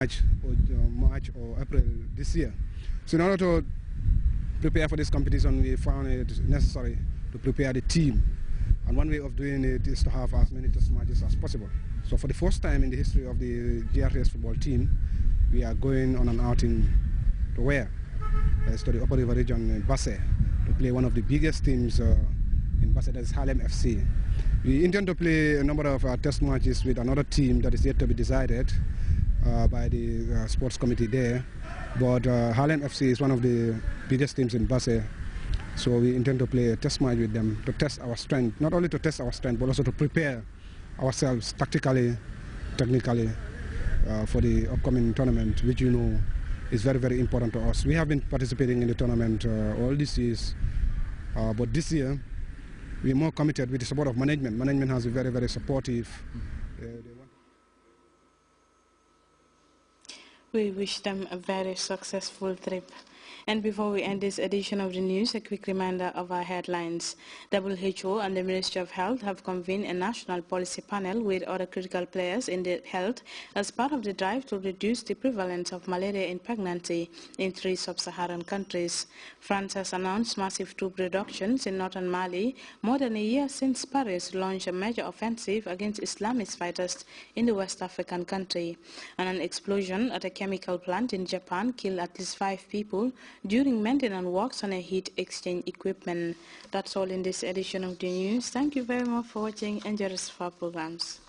March or April this year. So in order to prepare for this competition, we found it necessary to prepare the team. And one way of doing it is to have as many test matches as possible. So for the first time in the history of the Grts football team, we are going on an outing to where? It's to the Upper River region in Basse to play one of the biggest teams in Basse, that is Harlem FC. We intend to play a number of test matches with another team that is yet to be decided by the sports committee there. But Harlem FC is one of the biggest teams in Basse, so we intend to play a test match with them to test our strength, not only to test our strength, but also to prepare ourselves tactically, technically for the upcoming tournament, which you know is very, very important to us. We have been participating in the tournament all these years, but this year we're more committed with the support of management. Management has been very, very supportive. We wish them a very successful trip. And before we end this edition of the news, a quick reminder of our headlines. WHO and the Ministry of Health have convened a national policy panel with other critical players in the health as part of the drive to reduce the prevalence of malaria in pregnancy in 3 sub-Saharan countries. France has announced massive troop reductions in northern Mali more than a year since Paris launched a major offensive against Islamist fighters in the West African country. And an explosion at a chemical plant in Japan killed at least 5 people during maintenance works on a heat exchange equipment. That's all in this edition of the news. Thank you very much for watching. Enjoy the rest of our programs.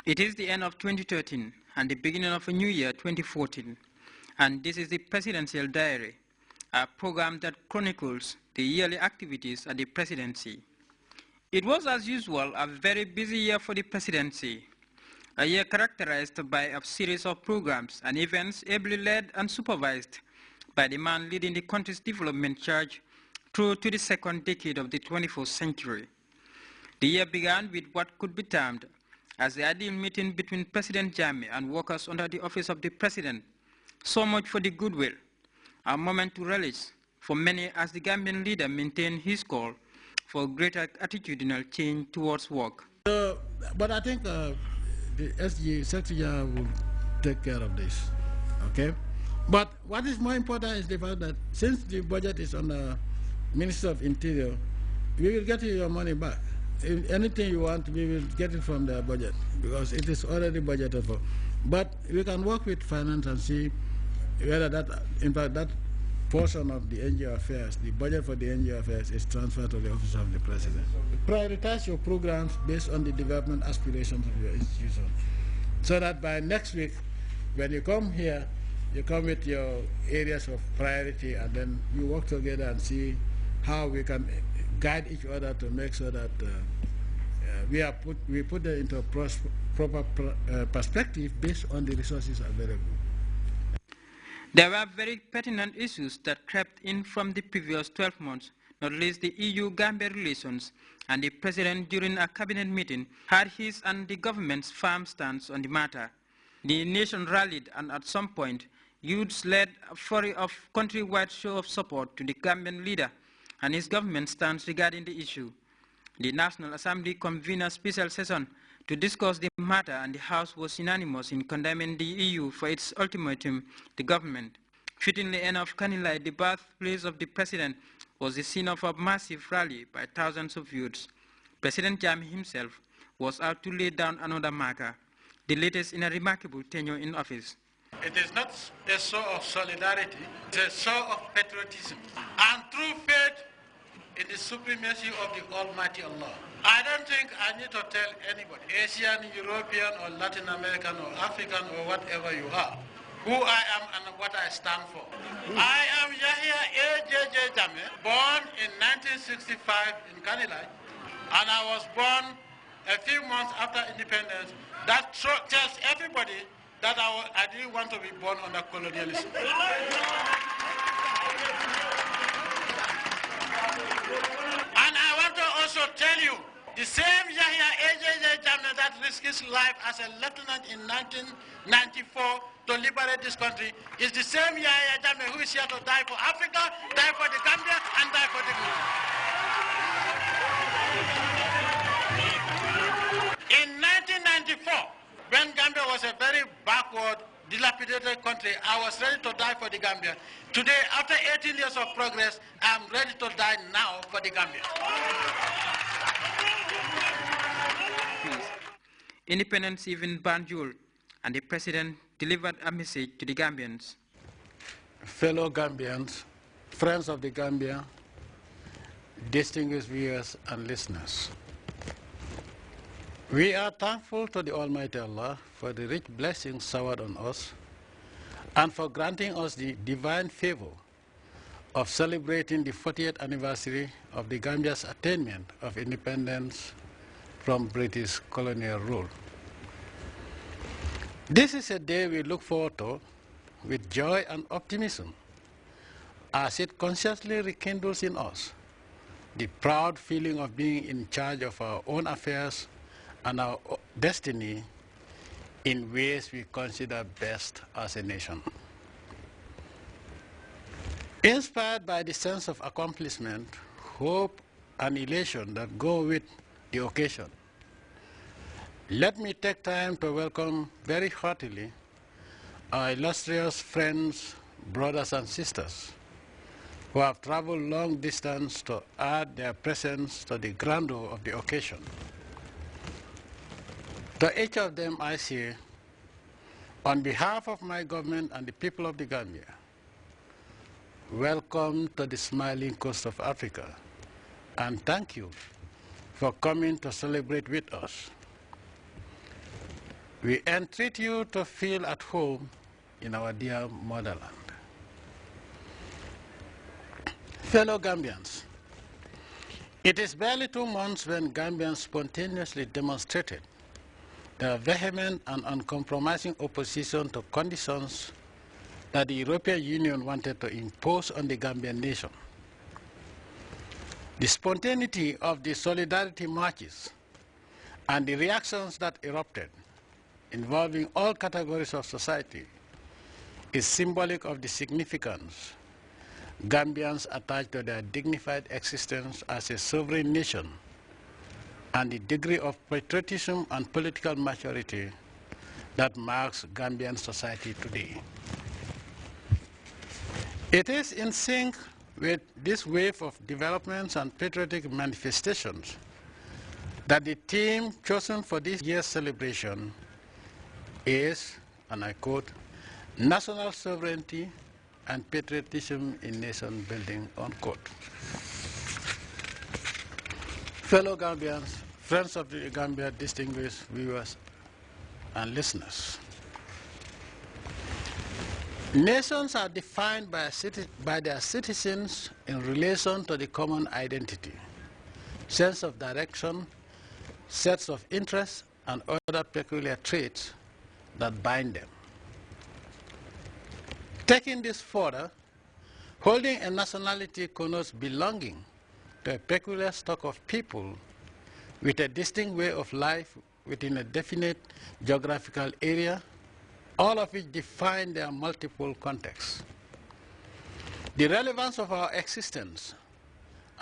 It is the end of 2013 and the beginning of a new year, 2014, and this is the Presidential Diary, a program that chronicles the yearly activities at the presidency. It was, as usual, a very busy year for the presidency, a year characterized by a series of programs and events ably led and supervised by the man leading the country's development charge through to the second decade of the 21st century. The year began with what could be termed as the ideal meeting between President Jammeh and workers under the office of the President. So much for the goodwill, a moment to relish for many as the Gambian leader maintained his call for greater attitudinal change towards work. But I think the SG Secretary will take care of this, okay? But what is more important is the fact that since the budget is on the Minister of Interior, we will get you your money back. If anything you want, we will get it from the budget because it is already budgeted for. But we can work with finance and see whether that, in fact, that portion of the NGO affairs, the budget for the NGO affairs is transferred to the office of the President. Prioritize your programs based on the development aspirations of your institution so that by next week, when you come here, you come with your areas of priority and then you work together and see how we can guide each other to make sure that we put it into a proper perspective based on the resources available. There were very pertinent issues that crept in from the previous 12 months, not least the EU-Gambia relations, and the President during a cabinet meeting had his and the government's firm stance on the matter. The nation rallied and at some point, youths led a flurry of countrywide show of support to the Gambian leader and his government stance regarding the issue. The National Assembly convened a special session to discuss the matter, and the House was unanimous in condemning the EU for its ultimatum to the government. Fittingly enough, Kanilai, the birthplace of the President, was the scene of a massive rally by thousands of youths. President Jammeh himself was out to lay down another marker, the latest in a remarkable tenure in office. It is not a show of solidarity, it's a show of patriotism and true faith in the supremacy of the Almighty Allah. I don't think I need to tell anybody, Asian, European, or Latin American, or African, or whatever you are, who I am and what I stand for. I am Yahya A.J.J. Jammeh, born in 1965 in Kanilai, and I was born a few months after independence. That tells everybody that I didn't want to be born under colonialism. And I want to also tell you, the same Yahya A.J.J. Jammeh that risked his life as a lieutenant in 1994 to liberate this country is the same Yahya Jammeh who is here to die for Africa, die for the Gambia, and die for dignity. In 1994, when Gambia was a very backward, dilapidated country, I was ready to die for the Gambia. Today, after 18 years of progress, I am ready to die now for the Gambia. Independence even Banjul, and the president delivered a message to the Gambians. Fellow Gambians, friends of the Gambia, distinguished viewers and listeners. We are thankful to the Almighty Allah for the rich blessings showered on us and for granting us the divine favor of celebrating the 40th anniversary of the Gambia's attainment of independence from British colonial rule. This is a day we look forward to with joy and optimism as it consciously rekindles in us the proud feeling of being in charge of our own affairs and our destiny in ways we consider best as a nation. Inspired by the sense of accomplishment, hope, and elation that go with the occasion, let me take time to welcome very heartily our illustrious friends, brothers, and sisters who have traveled long distance to add their presence to the grandeur of the occasion. To each of them I say, on behalf of my government and the people of the Gambia, welcome to the smiling coast of Africa, and thank you for coming to celebrate with us. We entreat you to feel at home in our dear motherland. Fellow Gambians, it is barely 2 months when Gambians spontaneously demonstrated their vehement and uncompromising opposition to conditions that the European Union wanted to impose on the Gambian nation. The spontaneity of the solidarity marches and the reactions that erupted, involving all categories of society, is symbolic of the significance Gambians attach to their dignified existence as a sovereign nation and the degree of patriotism and political maturity that marks Gambian society today. It is in sync with this wave of developments and patriotic manifestations that the theme chosen for this year's celebration is, and I quote, national sovereignty and patriotism in nation building, unquote. Fellow Gambians, friends of the Gambia, distinguished viewers and listeners. Nations are defined by their citizens in relation to the common identity, sense of direction, sets of interests, and other peculiar traits that bind them. Taking this further, holding a nationality connotes belonging to a peculiar stock of people with a distinct way of life within a definite geographical area, all of which define their multiple contexts. The relevance of our existence,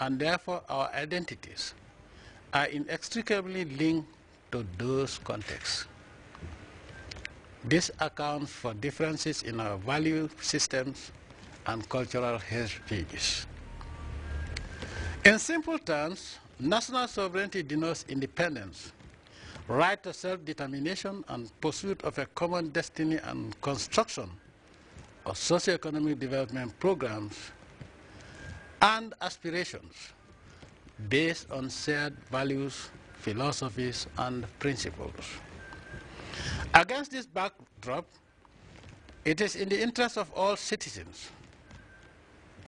and therefore our identities, are inextricably linked to those contexts. This accounts for differences in our value systems and cultural heritages. In simple terms, national sovereignty denotes independence, right to self-determination and pursuit of a common destiny and construction of socio-economic development programs and aspirations based on shared values, philosophies, and principles. Against this backdrop, It is in the interest of all citizens